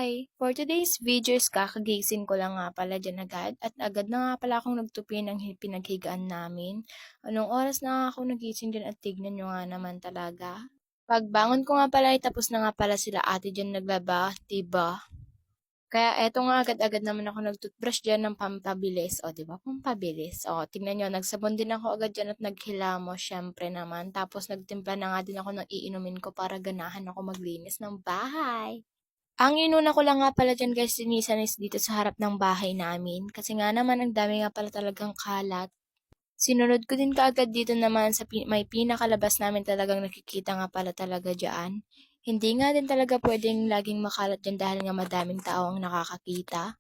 Hi! For today's video is kakagising ko lang nga pala dyan agad at agad na nga pala akong nagtupi ng pinaghigaan namin. Anong oras na nga ako nagising dyan at tignan nyo nga naman talaga. Pagbangon ko nga pala ay tapos na nga pala sila ate dyan naglaba, diba? Kaya eto nga agad-agad naman ako nagtoothbrush dyan ng pampabilis. O, diba? Pampabilis. O, tingnan nyo, nagsabon din ako agad dyan at naghilamos, syempre naman. Tapos nagtimpla na nga din ako ng iinumin ko para ganahan ako maglinis ng bahay. Ang inuna ko lang nga pala dyan guys, linisan is dito sa harap ng bahay namin. Kasi nga naman, ang dami nga pala talagang kalat. Sinunod ko din kaagad dito naman sa may pinakalabas namin talagang nakikita nga pala talaga dyan. Hindi nga din talaga pwedeng laging makalat dyan dahil nga madaming tao ang nakakakita.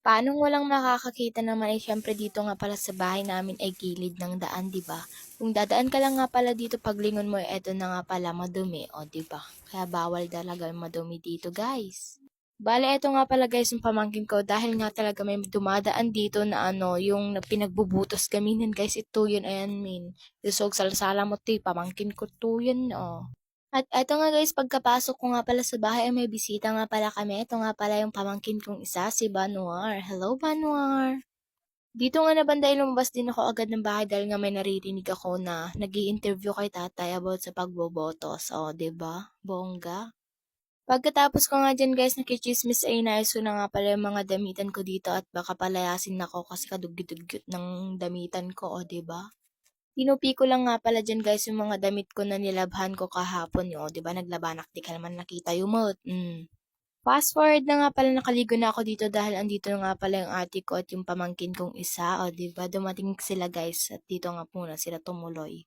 Paanong walang makakakita naman ay syempre dito nga pala sa bahay namin ay gilid ng daan, 'di ba? Kung dadaan ka lang nga pala dito paglingon mo, eto na nga pala madumi, o 'di ba? Kaya bawal talaga madumi dito, guys. Bale, eto nga pala guys yung pamangkin ko dahil nga talaga may dumadaan dito na yung pinagbubutos kami guys, ito yun, ayan min. Isog salsala mo to, pamangkin ko to yun, oh. At eto nga guys, pagkapasok ko nga pala sa bahay ay may bisita nga pala kami. Ito nga pala yung pamangkin kong isa, si Banuar. Hello, Banuar! Dito nga na banda lumabas din ako agad ng bahay dahil nga may naririnig ako na nag-i-interview kay tatay about sa pagboboto. So, 'di ba? Bongga. Pagkatapos ko nga dyan guys, nakichismis ay inayos ko na nga pala yung mga damitan ko dito at baka palayasin ako kasi kadugyot-dugyot ng damitan ko, o 'di ba? Tinupi ko lang nga pala dyan guys yung mga damit ko na nilabhan ko kahapon yun. Diba naglabanak, di ka naman nakita yung mood. Fast forward na nga pala, nakaligo na ako dito dahil andito na nga pala yung ate ko at yung pamangkin kong isa. O diba dumating sila guys at dito nga muna sila tumuloy.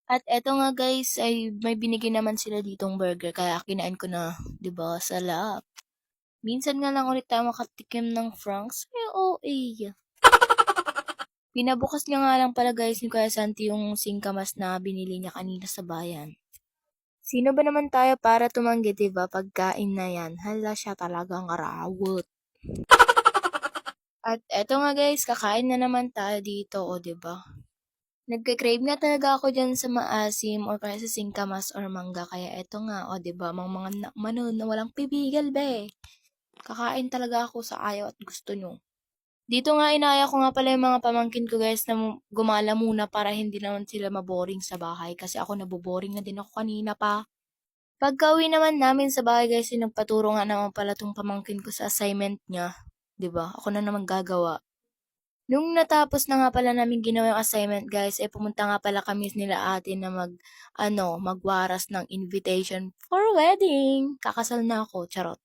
At eto nga guys ay may binigay naman sila ditong burger kaya kinain ko na, diba, salap. Minsan nga lang ulit tayo makatikim ng Franks. Ay, OA. Pinabukas niya nga lang pala guys ni Kuya Santi yung singkamas na binili niya kanina sa bayan. Sino ba naman tayo para tumanggi, diba? Pagkain na yan. Hala, siya talagang rawot. At eto nga guys, kakain na naman tayo dito, o diba? Nagka-crave nga talaga ako dyan sa maasim or kaya sa singkamas or mangga. Kaya eto nga, o diba? Mga manon na walang pibigil, be. Kakain talaga ako sa ayaw at gusto nyo. Dito nga inaya ko nga pala yung mga pamangkin ko guys na gumala muna para hindi naman sila maboring sa bahay kasi ako naboboring na din ako kanina pa. Pagka-uwi naman namin sa bahay guys, nagpaturo nga naman pala tong pamangkin ko sa assignment niya. 'Di ba? Ako na naman gagawa. Nung natapos na nga pala namin ginawa yung assignment guys, pumunta nga pala kami nila ate na magwaras ng invitation for wedding. Kakasal na ako, charot.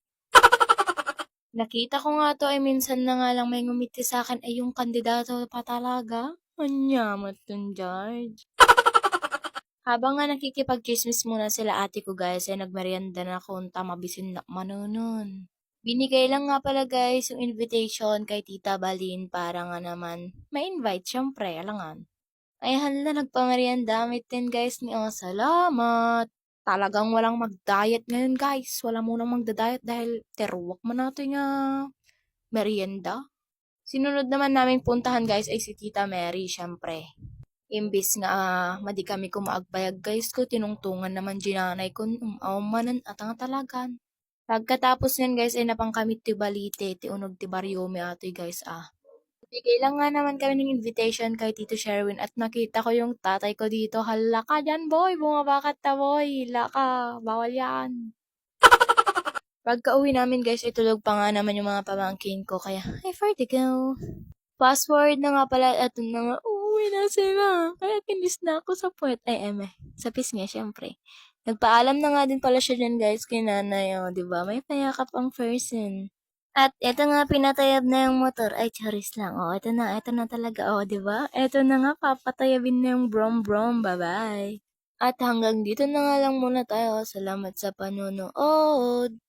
Nakita ko nga to ay minsan na nga lang may ngumiti sa akin ay yung kandidato pa talaga. Anyamat dun, George. Habang nga nakikipag-chismis muna sila ate ko guys, ay nagmerienda na kung tamabisin na manunon. Binigay lang nga pala guys yung invitation kay Tita Balin para nga naman ma-invite syempre, alangan. Ay hala, nagpamerienda din guys ni oh, salamat. Talagang walang mag-diet ngayon guys. Wala munang magda-diet dahil terwak man natin nga merienda. Sinunod naman naming puntahan guys ay si Tita Mary syempre. Imbis nga madi kami kumaagbayag guys ko, tinungtungan naman ginanay ko manan at ang talagan. Pagkatapos yan guys ay napangkamit ti balite, ti unog ti baryome atoy guys ah. Bigay lang nga naman kami ng invitation kay Tito Sherwin at nakita ko yung tatay ko dito. Hala ka dyan boy, bumabakat ta boy, hila ka, bawal yan. Pagka-uwi namin guys ay tulog pa nga naman yung mga pamangkin ko kaya ay for the go. Fast forward na nga pala at na nga, uuwi na sila. Kaya kinis na ako sa puwet. Ay, sa pisngi, syempre. Nagpaalam na nga din pala siya dyan guys kay nanay, o, diba? May payakap ang person. At eto nga, pinatayab na yung motor. Ay, charis lang. O, eto na talaga. O, diba? Eto na nga, papatayabin na yung brom-brom. Bye-bye. At hanggang dito na nga lang muna tayo. Salamat sa panonood.